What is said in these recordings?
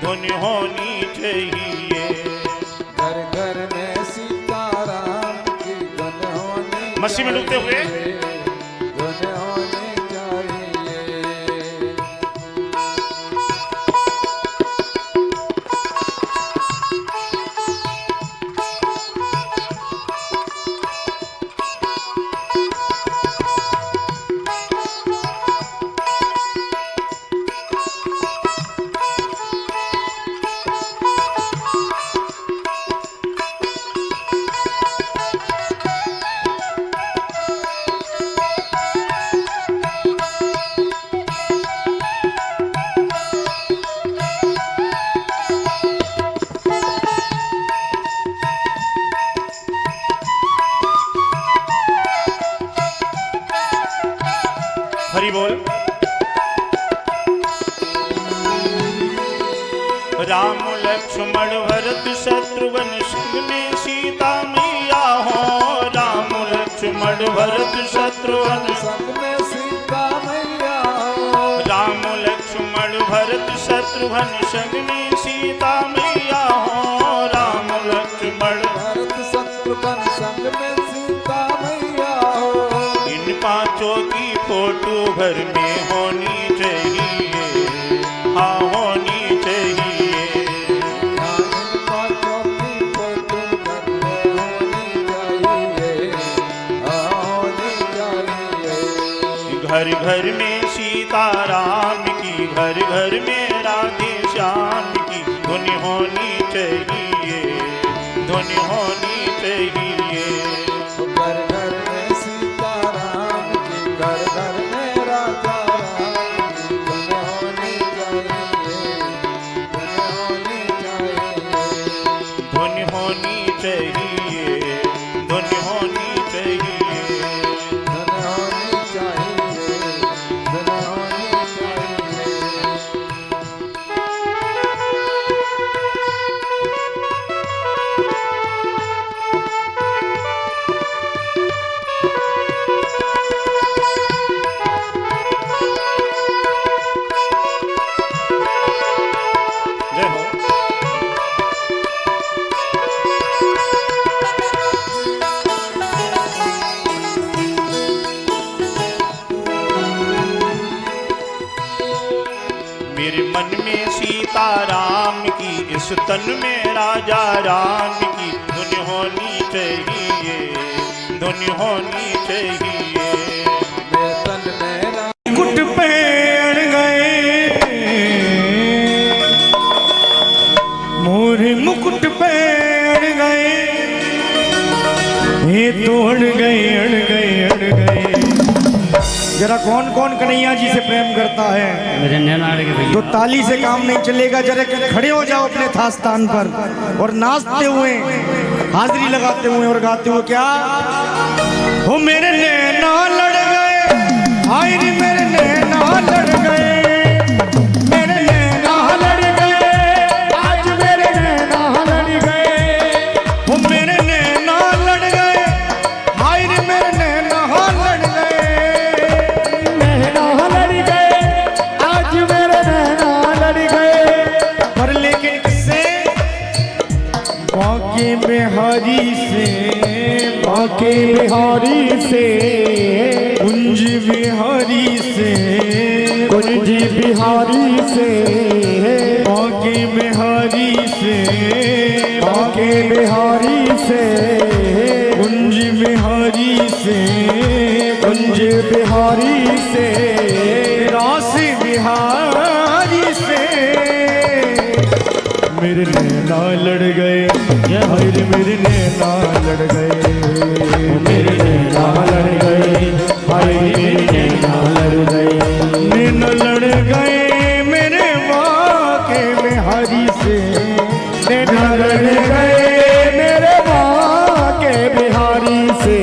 धुन होनी चाहिए। घर घर में सीताराम की धुन होनी मस्ती में डूबते हुए धुन होनी चाहिए। हरि बोल। राम लक्ष्मण भरत शत्रुघ्न संग में सीता मैया हो। राम लक्ष्मण भरत शत्रुघ्न संग में सीता मैया हो। राम लक्ष्मण भरत शत्रुघ्न संग में सीता मैया हो। राम लक्ष्मण भरत शत्रुघ्न संग में सीता मैया हो। इन पांचों की फोटो घर में होनी चाहिए। हाँ होनी चाहिए। इन पांचों की फोटो घर में होनी चाहिए। होनी चाहिए। घर घर में सीताराम की, घर घर में राधे श्याम की धुन होनी चाहिए। धुन होनी चाहिए। घर घर में सीताराम की, घर घर में राजा राम की धुन होनी चाहिए। धुन होनी चाहिए। धुन होनी चाहिए। धुन होनी चाहिए। धुन होनी चाहिए। धुन होनी चाहिए। जय हो। मेरे मन में सीताराम की, इस तन में राजा राम की धुन होनी चाहिए। धुन होनी चाहिए। मेरे तन में मुकुट पहन गए मोरे मुकुट पहन गए। ये तो अड़ गए अड़ गए अड़ गए। जरा कौन कौन कन्हैया जी से प्रेम करता है मेरे नैना के भैया तो ताली से काम नहीं चलेगा। जरा खड़े हो जाओ अपने था स्थान पर और नाचते हुए हाजिरी लगाते हुए और गाते हुए क्या हो मेरे नैना लड़ गए। हाय रे मेरे नैना लड़ गए। मेरे नैना लड़ गए। आज मेरे नैना लड़ गए। हो मेरे नैना लड़ गए। हाय रे मेरे नैना लड़ गए। नैना लड़ गए। आज मेरे नैना लड़ गए। पर लेकिन किससे? बांके बिहारी से। बांके बिहारी से। कुंज बिहारी से। कुंज बिहारी से। बांके बिहारी से। बांके बिहारी से। कुंज बिहारी से। कुंज बिहारी से। रास बिहारी से मेरे नैना लड़ गए। हाय रे मेरे नैना लड़ गए। मेरे नैना लड़ गए। हाय रे मेरे नैना लड़ गए। नैना लड़ गए मेरे बांके बिहारी से। नैना लड़ गए मेरे बांके बिहारी से।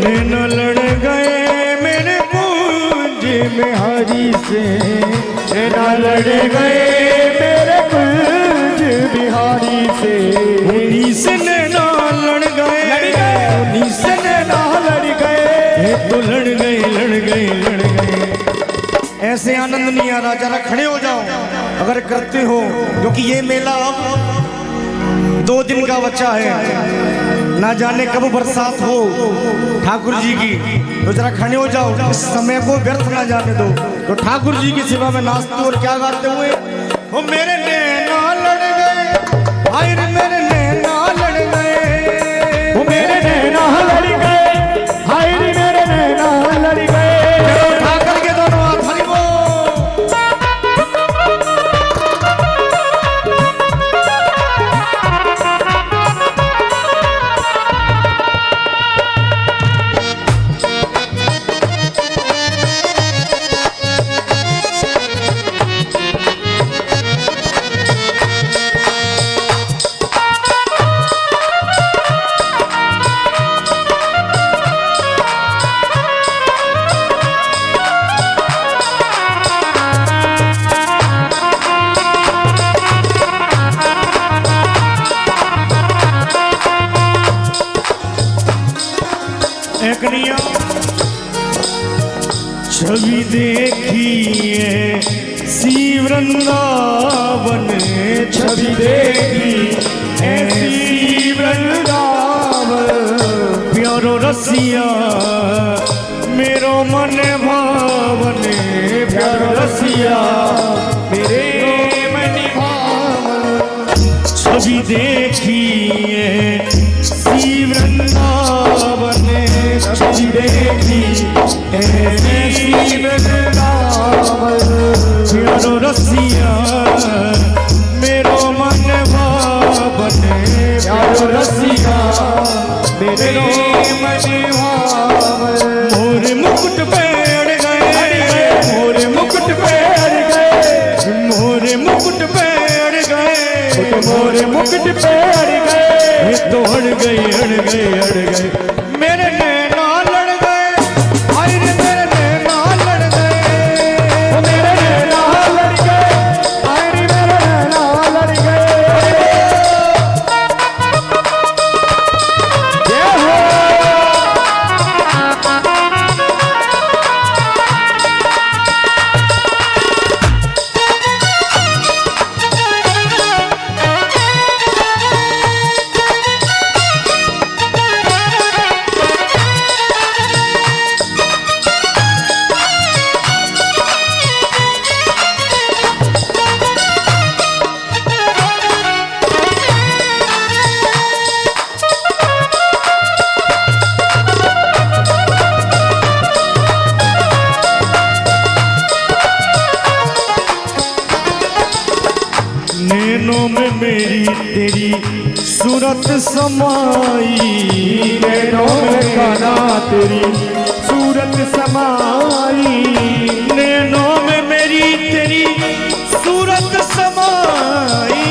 नैना लड़ गए मेरे कुंज बिहारी से। नैना लड़ गए मेरे कुंज बिहारी से। उन्हीं से नैना लड़ गए। उन्हीं से नैना लड़ गए। तो लड़ गए लड़ गए लड़ गए। ऐसे आनंद नहीं आ रहा। जरा खड़े हो जाओ अगर करते हो, क्योंकि ये मेला अब 2 दिन का बच्चा है, ना जाने कब बरसात हो ठाकुर जी की, तो जरा खड़े हो जाओ, इस समय को व्यर्थ ना जाने दो। तो ठाकुर जी की सेवा में नाचते और क्या गाते हुए, वो मेरे नैना लड़ गए, हाय रे मेरे नैना लड़ गए, वो मेरे नैना लड़ गए, हाय रे मेरे नैना लड़ गए। उठा करके दोनों हाथ हरि बोल। छवि देखिए सी वृंदावन, छवि देखी ऐसी वृंदावन, प्यारो रसिया मेरो मन भावन, प्यारो रसिया मेरे मन भावन। छवि देखिए सी वृंदावन, छवि देखी ऐसी वृंदावन, प्यारो रसिया मेरो मन भावन, प्यारो रसिया मेरे मन भावन। मोरे मुकुट पेड़ गए, मोरे मुकुट पेड़ गए, मोरे मुकुट पेड़ गए, मोरे मुकुट पेड़ गए, तो अड़ गए अड़ गए अड़ गए मेरे नैना लड़ गए, हाय रे मेरे नैना लड़ गए, वो मेरे नैना लड़ गए, हाय रे मेरे नैना लड़ गए। जय हो। नैनों में मेरी तेरी सूरत समाई, नैनों में काना तेरी सूरत समाई, नैनों में मेरी तेरी सूरत समाई,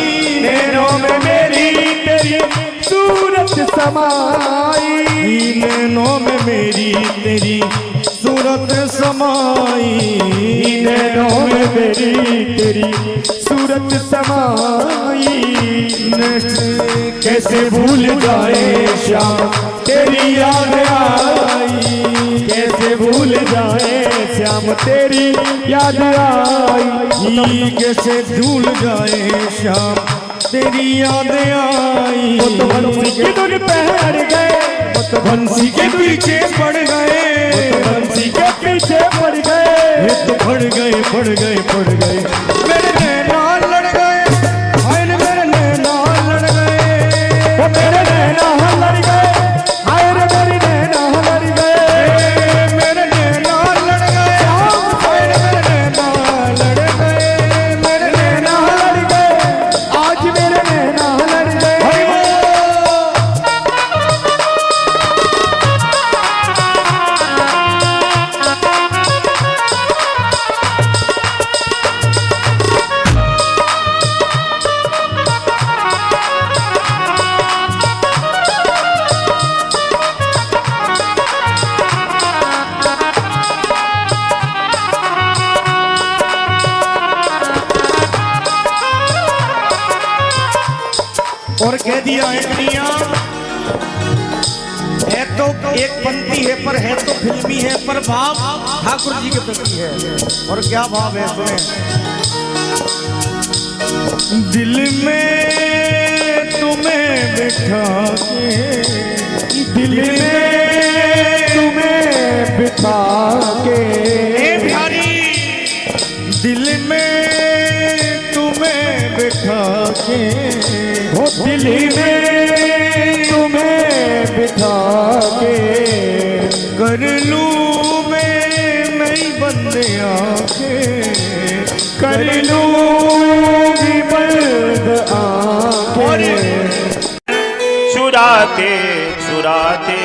नैनों में मेरी तेरी सूरत समाई, नैनों में मेरी तेरी सूरत समाई, नैनों में मेरी तेरी सूरत समाई। कैसे भूल जाए श्याम तेरी याद आई, कैसे भूल जाए श्याम तेरी याद आई, कैसे भूल जाए श्याम तेरी याद आई। वो तो बंसी के धुन पे हट गए, वो तो बंसी के पीछे पड़ गए, वो तो बंसी के पीछे पड़ गए, ये तो पड़ गए पड़ गए पड़ गए मेरे नैना लड़ गए, हाय रे मेरे नैना लड़ गए, वो मेरे नैना लड़ गए, हाय रे मेरी नैना लड़ गए, मेरे नैना लड़ गए, हाय रे मेरे नैना लड़ गए, मेरे नैना लड़ गए, आज मेरे नैना लड़ गए। और कह दिया है दुनिया है तो एक पंक्ति है, पर है तो फिल्मी है, पर भाव ठाकुर जी के प्रति है। और क्या भाव है सुने। दिल में तुम्हें बिठा के, दिल में तुम्हें बिठा के, बिहारी दिल में तुम्हें बिठा के, हो दिल में तुम्हें बिठा के, कर लूं मैं नई बंद आंखें, कर लूंगी बंद आंखें। चुराते चुराते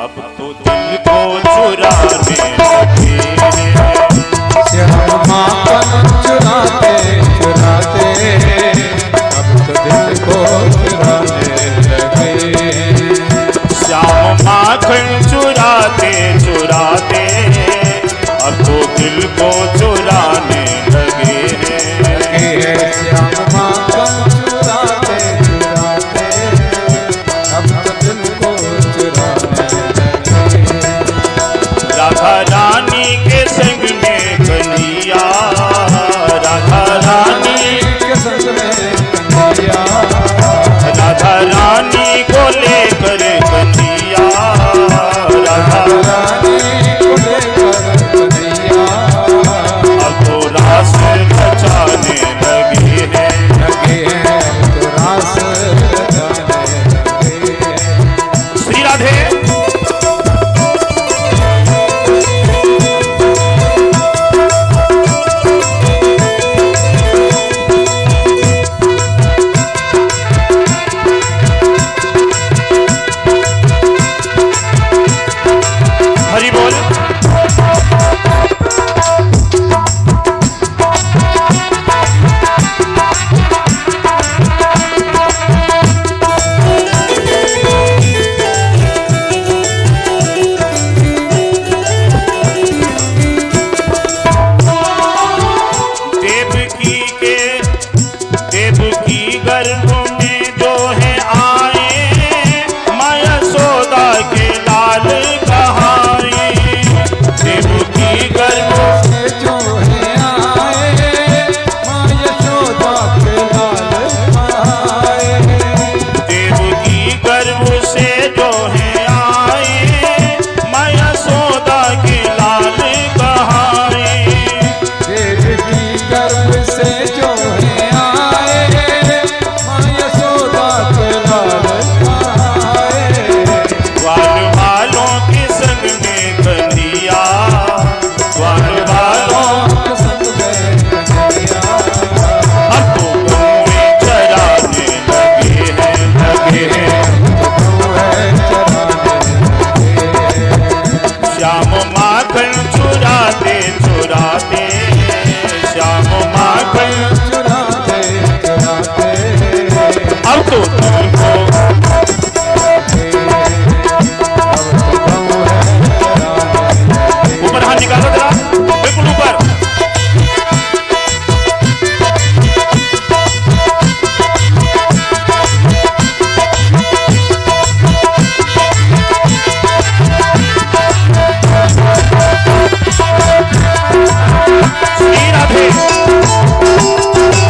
अब तो दिल को चुराने लगे हैं। श्यामापन चुराते चुराते अब तो दिल को चुराने लगे। श्याम माखन चुराते चुराते अब तो दिल को चुराने लगे हैं। श्यामापन चुराते चुराते अब तो दिल को चुराने लगे। राधा रानी के संग में कन्हैया, राधा रानी के संग में कन्हैया, राधा रानी को लेकर कन्हैया, राधा रानी को लेकर कन्हैया अब तो रास रचाने लगे हैं। लगे हैं तो रास रचाने लगे हैं। श्री राधे हरि बोल। देवकी गर्भ में जो है आए, माया सोदा के लाल कहाए। देवकी गर्भ से जो है आए, माँ यशोदा के लाल आए। देवकी गर्भ से जो है आए, माया सोदा के लाल कहाए। देवकी गर्भ से जो है आए, माँ यशोदा के लाल आए। ग्वाल वालों के संग में कन्हैया, ग्वाल वालों के संग में कन्हैया, अब तो गौएं चराने लगे हैं, लगे हैं। तो है चराने लगे। श्याम माखन चुराते चुराते, श्याम माखन